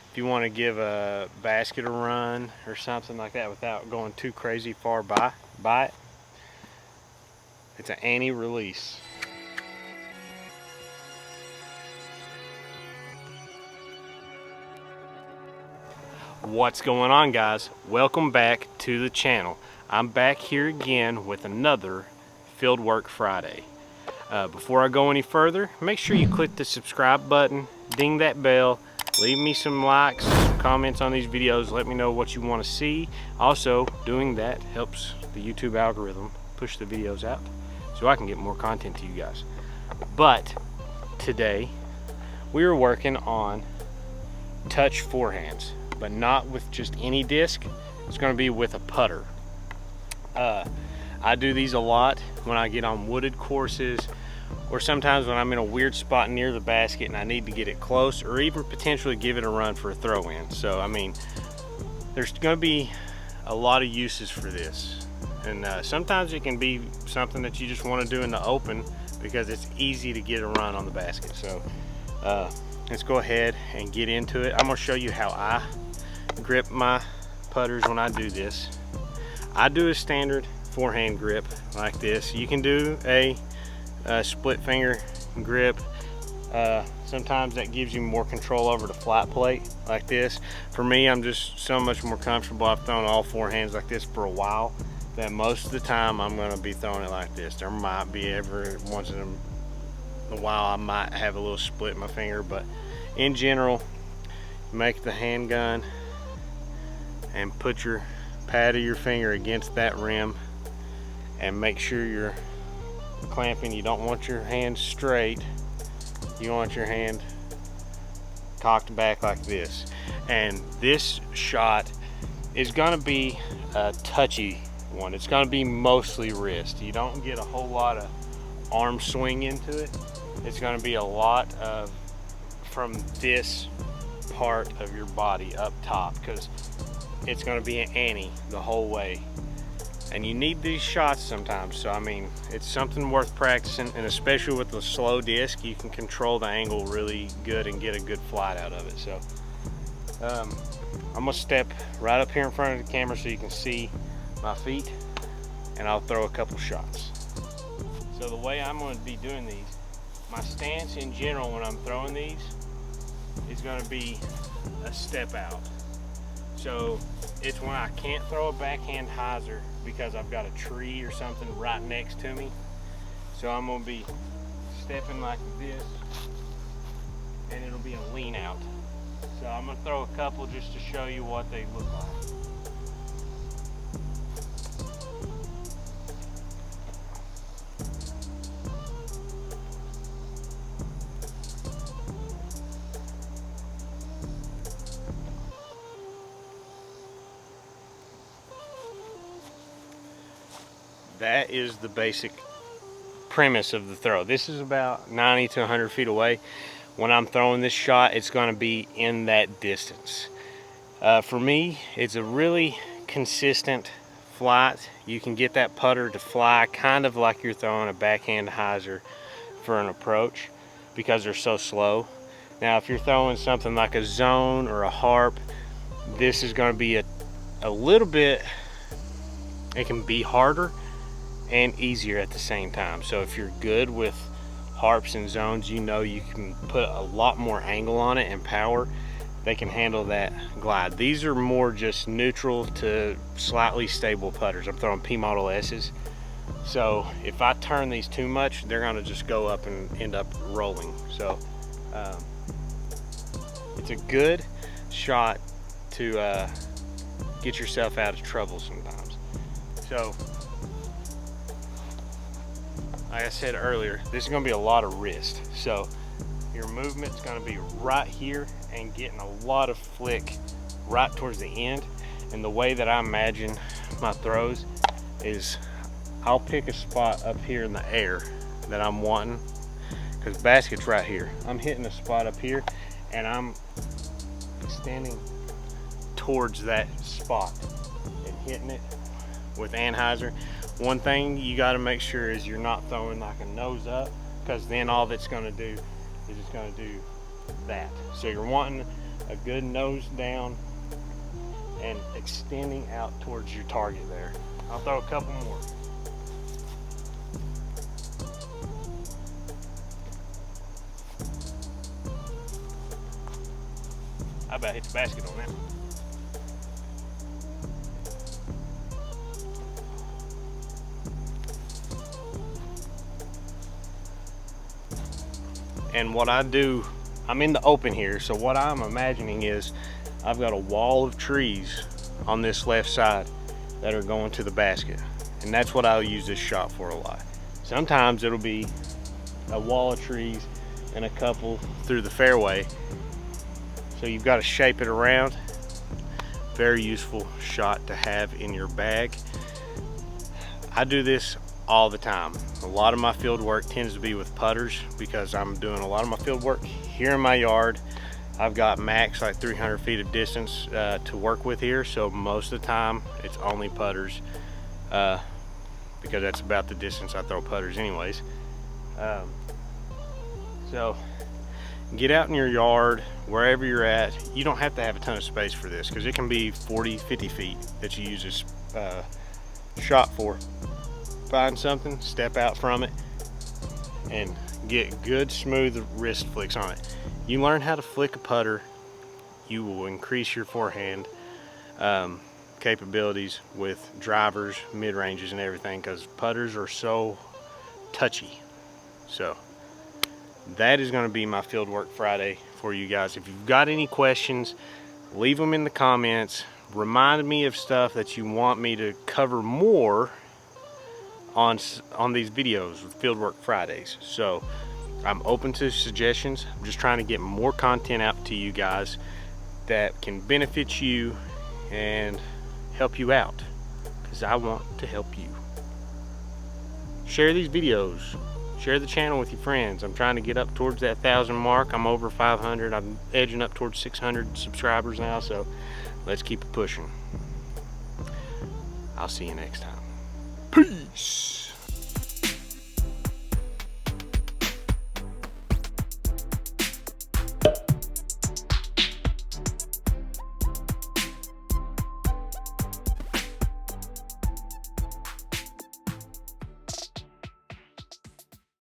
if you want to give a basket a run or something like that without going too crazy far by it. It's an anti-release. What's going on, guys? Welcome back to the channel. I'm back here again with another Fieldwork Friday. Before I go any further, make sure you click the subscribe button, ding that bell, leave me some likes, some comments on these videos, let me know what you want to see. Also, doing that helps the YouTube algorithm push the videos out so I can get more content to you guys. But today we are working on touch forehands, but not with just any disc. It's going to be with a putter. I do these a lot when I get on wooded courses, or sometimes when I'm in a weird spot near the basket and I need to get it close, or even potentially give it a run for a throw in. So I mean, there's going to be a lot of uses for this, and sometimes it can be something that you just want to do in the open because it's easy to get a run on the basket. So let's go ahead and get into it. I'm going to show you how I grip my putters when I do this. I do a standard forehand grip like this. You can do a split finger grip. Sometimes that gives you more control over the flat plate like this. For me, I'm just so much more comfortable. I've thrown all forehands like this for a while that most of the time I'm going to be throwing it like this. There might be every once in a while I might have a little split in my finger, but in general, make the handgun and put your pad of your finger against that rim and make sure you're clamping. You don't want your hand straight, you want your hand cocked back like this. And this shot is going to be a touchy one. It's going to be mostly wrist. You don't get a whole lot of arm swing into it. It's going to be a lot of from this part of your body up top, because it's going to be an ante the whole way, and you need these shots sometimes. So I mean, it's something worth practicing, and especially with the slow disc, you can control the angle really good and get a good flight out of it. So I'm gonna step right up here in front of the camera so you can see my feet, and I'll throw a couple shots. So the way I'm going to be doing these, my stance in general when I'm throwing these is going to be a step out. So it's when I can't throw a backhand hyzer because I've got a tree or something right next to me. So I'm going to be stepping like this, and it'll be a lean out. So I'm going to throw a couple just to show you what they look like. That is the basic premise of the throw. This is about 90 to 100 feet away. When I'm throwing this shot, it's going to be in that distance. For me, it's a really consistent flight. You can get that putter to fly kind of like you're throwing a backhand hyzer for an approach because they're so slow. Now, if you're throwing something like a zone or a harp, this is going to be a little bit, it can be harder and easier at the same time. So if you're good with harps and zones, you know you can put a lot more angle on it and power. They can handle that glide. These are more just neutral to slightly stable putters. I'm throwing P model S's. So if I turn these too much, they're gonna just go up and end up rolling. So it's a good shot to get yourself out of trouble sometimes. So like I said earlier, this is going to be a lot of wrist. So your movement's going to be right here and getting a lot of flick right towards the end. And the way that I imagine my throws is I'll pick a spot up here in the air that I'm wanting, because basket's right here. I'm hitting a spot up here and I'm standing towards that spot and hitting it with anhyzer. One thing you got to make sure is you're not throwing like a nose up, because then all that's going to do is it's going to do that. So you're wanting a good nose down and extending out towards your target there. I'll throw a couple more. I about hit the basket on that one. And what I do, I'm in the open here, so what I'm imagining is I've got a wall of trees on this left side that are going to the basket, and that's what I'll use this shot for a lot. Sometimes it'll be a wall of trees and a couple through the fairway, so you've got to shape it around. Very useful shot to have in your bag. I do this all the time. A lot of my field work tends to be with putters because I'm doing a lot of my field work here in my yard. I've got max like 300 feet of distance to work with here, so most of the time it's only putters because that's about the distance I throw putters anyways. So get out in your yard, wherever you're at. You don't have to have a ton of space for this because it can be 40-50 feet that you use this shot for. Find something, step out from it, and get good smooth wrist flicks on it. You learn how to flick a putter, you will increase your forehand capabilities with drivers, mid-ranges, and everything, because putters are so touchy. So that is going to be my Fieldwork Friday for you guys. If you've got any questions, leave them in the comments. Remind me of stuff that you want me to cover more on these videos with Fieldwork Fridays. So I'm open to suggestions. I'm just trying to get more content out to you guys that can benefit you and help you out, because I want to help you. Share these videos, share the channel with your friends. I'm trying to get up towards that 1,000 mark. I'm over 500. I'm edging up towards 600 subscribers now, so let's keep it pushing. I'll see you next time. Peace.